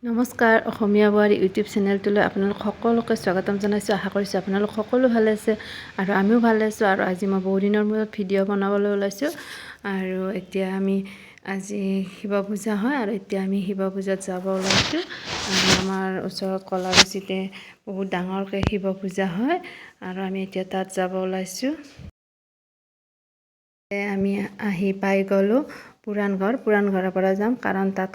নমস্কাৰ অসমীয়া বোৱাৰী ইউটিউব চেনেলটোলৈ আপোনালোক সকলোকে স্বাগতম জনাইছোঁ। আশা কৰিছোঁ আপোনালোক সকলো ভালে আছে আৰু আমিও ভালে আছোঁ। আৰু আজি মই বহু দিনৰ মূৰত ভিডিঅ' বনাবলৈ ওলাইছোঁ। আৰু এতিয়া আমি আজি শিৱ পূজা হয় আৰু এতিয়া আমি শিৱ পূজাত যাব ওলাইছোঁ। আৰু আমাৰ ওচৰত কলাগুছিতে বহুত ডাঙৰকৈ শিৱ পূজা হয় আৰু আমি এতিয়া তাত যাব ওলাইছোঁ। আমি আহি পাই গ'লোঁ পুৰাণ ঘৰৰ পৰা যাম, কাৰণ তাত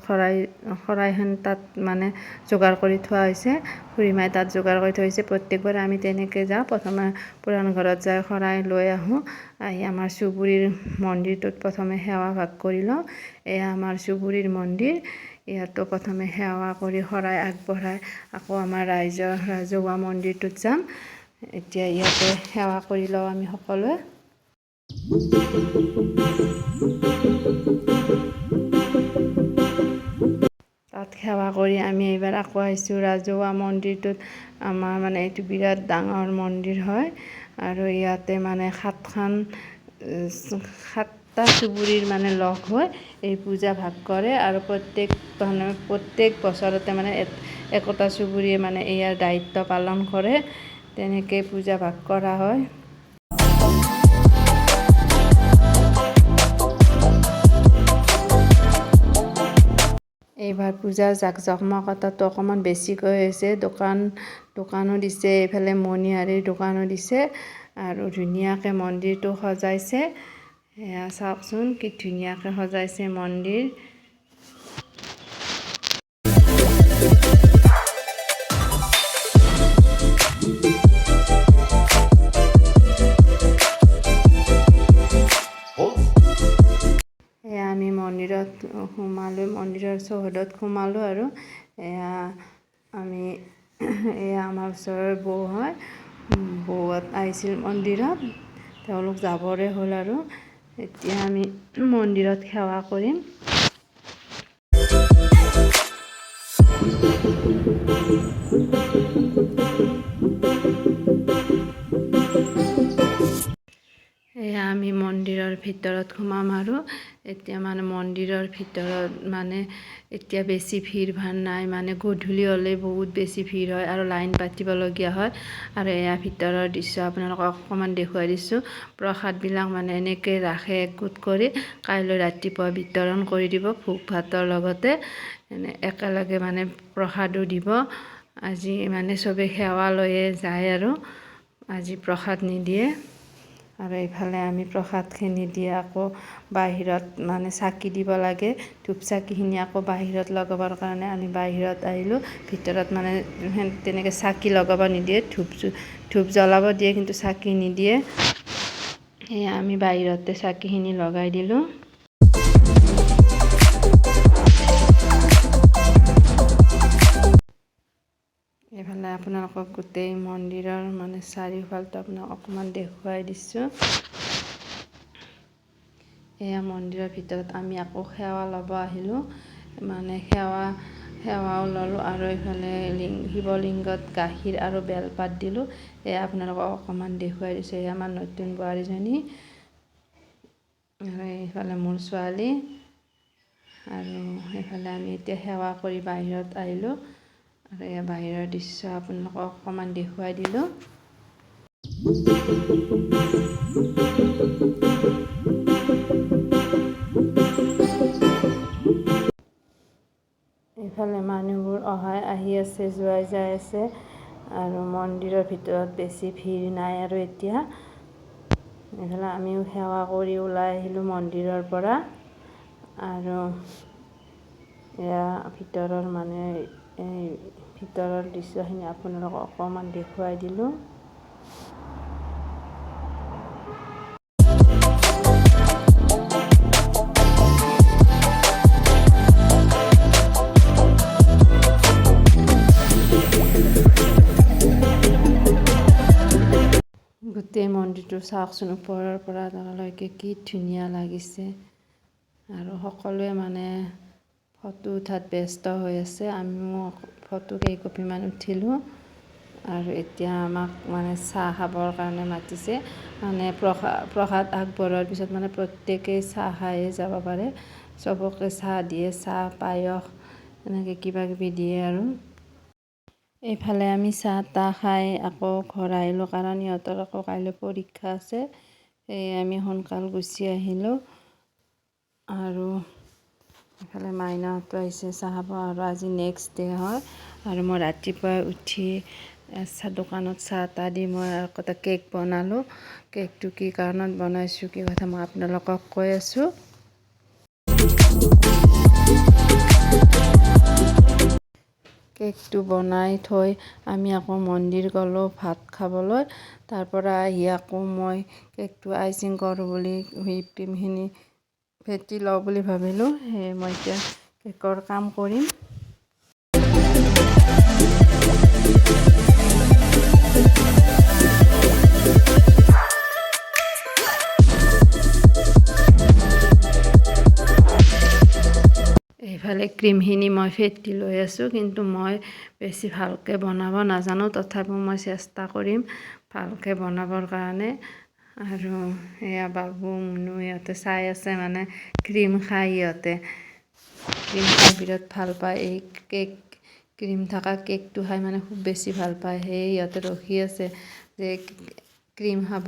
শৰাইখন তাত মানে যোগাৰ কৰি থোৱা হৈছে। খুৰীমাই তাত যোগাৰ কৰি থৈছে। প্ৰত্যেকবাৰ আমি তেনেকৈ যাওঁ। প্ৰথমে পুৰাণ ঘৰত যাই শৰাই লৈ আহোঁ। আহি আমাৰ চুবুৰীৰ মন্দিৰটোত প্ৰথমে সেৱা ভাগ কৰি লওঁ। এয়া আমাৰ চুবুৰীৰ মন্দিৰ। ইয়াতো প্ৰথমে সেৱা কৰি শৰাই আগবঢ়াই আকৌ আমাৰ ৰাজহুৱা মন্দিৰটোত যাম। এতিয়া ইয়াতে সেৱা কৰি লওঁ আমি সকলোৱে। তাত সেৱা কৰি আমি এইবাৰ আকৌ আহিছোঁ ৰাজহুৱা মন্দিৰটোত। আমাৰ মানে এইটো বিৰাট ডাঙৰ মন্দিৰ হয় আৰু ইয়াতে মানে সাতটা চুবুৰীৰ মানে লগ হৈ এই পূজা ভাগ কৰে আৰু প্ৰত্যেক বছৰতে মানে একোটা চুবুৰীয়ে মানে ইয়াৰ দায়িত্ব পালন কৰে। তেনেকৈ পূজা ভাগ কৰা হয়। এইবাৰ পূজাৰ জাক-জমকতাটো অকণমান বেছিকৈ হৈছে। দোকানো দিছে, এইফালে মণিহাৰীৰ দোকানো দিছে আৰু ধুনীয়াকৈ মন্দিৰটো সজাইছে। এয়া চাওকচোন কি ধুনীয়াকৈ সজাইছে মন্দিৰ। এয়া আমি মন্দিৰত সোমালোঁ, মন্দিৰৰ চৌহদত সোমালোঁ আৰু এয়া আমাৰ ওচৰৰ বৌ হয়। বৌহঁত আহিছিল মন্দিৰত, তেওঁলোক যাবৰে হ'ল আৰু এতিয়া আমি মন্দিৰত সেৱা কৰিম। এয়া আমি মন্দিৰৰ ভিতৰত সোমাম আৰু এতিয়া মানে মন্দিৰৰ ভিতৰত মানে এতিয়া বেছি ভিৰ ভাৰ নাই। মানে গধূলি হ'লে বহুত বেছি ভিৰ হয় আৰু লাইন পাতিবলগীয়া হয়। আৰু এয়া ভিতৰৰ দৃশ্য আপোনালোকক অকণমান দেখুৱাই দিছোঁ। প্ৰসাদবিলাক মানে এনেকৈ ৰাখে একগোট কৰি, কাইলৈ ৰাতিপুৱা বিতৰণ কৰি দিব ভোগ ভাতৰ লগতে। একেলগে মানে প্ৰসাদো দিব। আজি মানে চবেই সেৱা লৈয়ে যায় আৰু আজি প্ৰসাদ নিদিয়ে। আৰু এইফালে আমি প্ৰসাদখিনি দিয়ে আকৌ বাহিৰত মানে চাকি দিব লাগে। ধূপ চাকিখিনি আকৌ বাহিৰত লগাবৰ কাৰণে আমি বাহিৰত আহিলোঁ। ভিতৰত মানে তেনেকৈ চাকি লগাব নিদিয়ে, ধূপ জ্বলাব দিয়ে কিন্তু চাকি নিদিয়ে। সেয়া আমি বাহিৰতে চাকিখিনি লগাই দিলোঁ। এইফালে আপোনালোকক গোটেই মন্দিৰৰ মানে চাৰিওফালটো আপোনাক অকণমান দেখুৱাই দিছোঁ। এয়া মন্দিৰৰ ভিতৰত আমি আকৌ সেৱা ল'ব আহিলোঁ। মানে সেৱাও ল'লোঁ আৰু এইফালে শিৱলিংগত গাখীৰ আৰু বেলপাত দিলোঁ। এয়া আপোনালোকক অকণমান দেখুৱাই দিছোঁ। এয়া আমাৰ নতুন বোৱাৰীজনী আৰু এইফালে মোৰ ছোৱালী। আৰু সেইফালে আমি এতিয়া সেৱা কৰি বাহিৰত আহিলোঁ আৰু এয়া বাহিৰৰ দৃশ্য আপোনালোকক অকণমান দেখুৱাই দিলোঁ। এইফালে মানুহবোৰ আহি আছে, যাই আছে আৰু মন্দিৰৰ ভিতৰত বেছি ভিৰ নাই আৰু এতিয়া এইফালে আমিও সেৱা কৰি ওলাই আহিলোঁ মন্দিৰৰ পৰা। আৰু এয়া ভিতৰৰ মানে এই ভিতৰৰ দৃশ্যখিনি আপোনালোকক অকণমান দেখুৱাই দিলোঁ। গোটেই মন্দিৰটো চাওকচোন, ওপৰৰ পৰা তললৈকে কি ধুনীয়া লাগিছে। আৰু সকলোৱে মানে ফটো উঠাত ব্যস্ত হৈ আছে। আমিও ফটো কেইকপিমান উঠিলোঁ। আৰু এতিয়া আমাক মানে চাহ খাবৰ কাৰণে মাতিছে। মানে প্ৰসাদ আগবঢ়োৱাৰ পিছত মানে প্ৰত্যেকেই চাহ খায়ে যাব পাৰে। চবকে চাহ দিয়ে, চাহ পায়স এনেকৈ কিবাকিবি দিয়ে আৰু এইফালে আমি চাহ তাহ খাই আকৌ ঘৰ আহিলোঁ, কাৰণ ইহঁতৰ আকৌ কাইলৈ পৰীক্ষা আছে। সেয়ে আমি সোনকাল গুচি আহিলোঁ। আৰু এইফালে মাইনাহঁতো আহিছে চাহ খাব, আৰু আজি নেক্সট ডে হয়। আৰু মই ৰাতিপুৱাই উঠি দোকানত চাহ তাহ দি মই আকৌ এটা কেক বনালোঁ। কেকটো কি কাৰণত বনাইছোঁ, কি কথা মই আপোনালোকক কৈ আছোঁ। কেকটো বনাই থৈ আমি আকৌ মন্দিৰ গ'লোঁ ভাত খাবলৈ। তাৰ পৰা আহি আকৌ মই কেকটো আইচিং কৰোঁ বুলি হুইপ ক্ৰীমখিনি ফেটি লওঁ বুলি ভাবিলোঁ। সেয়ে মই এতিয়া কেকৰ কাম কৰিম। এইফালে ক্ৰীমখিনি মই ফেটি লৈ আছোঁ, কিন্তু মই বেছি ভালকৈ বনাব নাজানো। তথাপিও মই চেষ্টা কৰিম ভালকৈ বনাবৰ কাৰণে। আৰু এয়া বাবু মুনু ইহঁতে চাই আছে, মানে ক্ৰীম খাই ইহঁতে ক্ৰীম খাই বিৰাট ভাল পায়। এই ক্ৰীম থকা কেকটো খাই মানে খুব বেছি ভাল পায়। সেয়ে ইহঁতে ৰখি আছে যে ক্ৰীম খাব।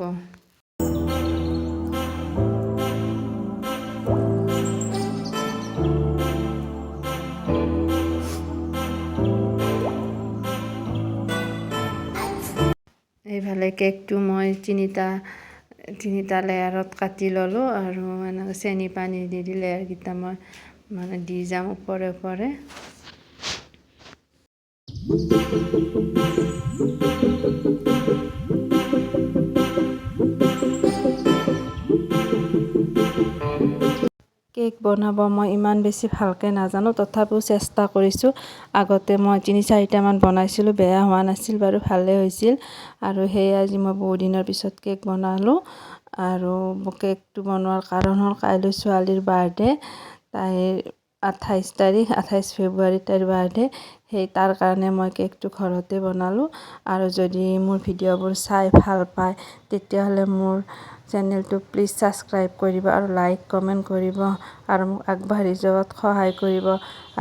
এইফালে কেকটো মই তিনিটা লেয়াৰত কাটি ল'লোঁ, আৰু এনেকৈ চেনি পানী দি লেয়াৰকেইটা মই মানে দি যাম ওপৰে ওপৰে। কেক বনাব মই ইমান বেছি ভালকৈ নাজানো, তথাপিও চেষ্টা কৰিছোঁ। আগতে মই 3-4টামান বনাইছিলোঁ, বেয়া হোৱা নাছিল বাৰু, ভালেই হৈছিল। আৰু সেয়ে আজি মই বহুত দিনৰ পিছত কেক বনালোঁ। আৰু কেকটো বনোৱাৰ কাৰণ হ'ল কাইলৈ ছোৱালীৰ বাৰ্থডে'। তাইৰ 28 ফেব্ৰুৱাৰীত তাইৰ বাৰ্থডে'। তাৰ কাৰণে মই কেকটো ঘৰতে বনালোঁ। আৰু যদি মোৰ ভিডিঅ'বোৰ চাই ভাল পায় তেতিয়াহ'লে মোৰ চেনেলটো প্লিজ ছাবস্ক্ৰাইব কৰিব, আৰু লাইক কমেণ্ট কৰিব, আৰু মোক আগবাঢ়ি যোৱাত সহায় কৰিব।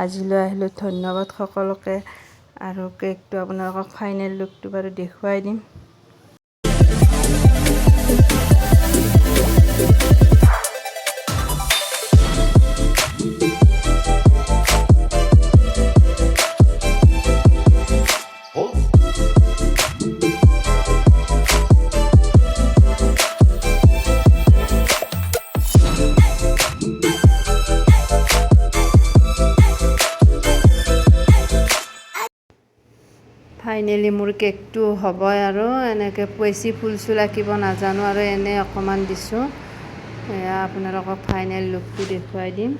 আজিলৈ আহিলোঁ, ধন্যবাদ সকলোকে। আৰু কেকটো আপোনালোকক ফাইনেল লুকটো বাৰু দেখুৱাই দিম। ফাইনেলি মোৰ কেকটো হ'বই, আৰু এনেকৈ বেছি ফুল চুল আঁকিব নাজানো, আৰু এনেই অকণমান দিছোঁ। এয়া আপোনালোকক ফাইনেল লুকটো দেখুৱাই দিম।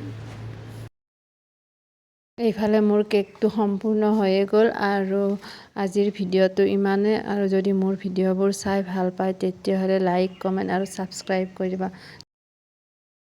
এইফালে মোৰ কেকটো সম্পূৰ্ণ হৈয়ে গ'ল। আৰু আজিৰ ভিডিঅ'টো ইমানেই। আৰু যদি মোৰ ভিডিঅ'বোৰ চাই ভাল পায় তেতিয়াহ'লে লাইক কমেণ্ট আৰু ছাবস্ক্ৰাইব কৰিব।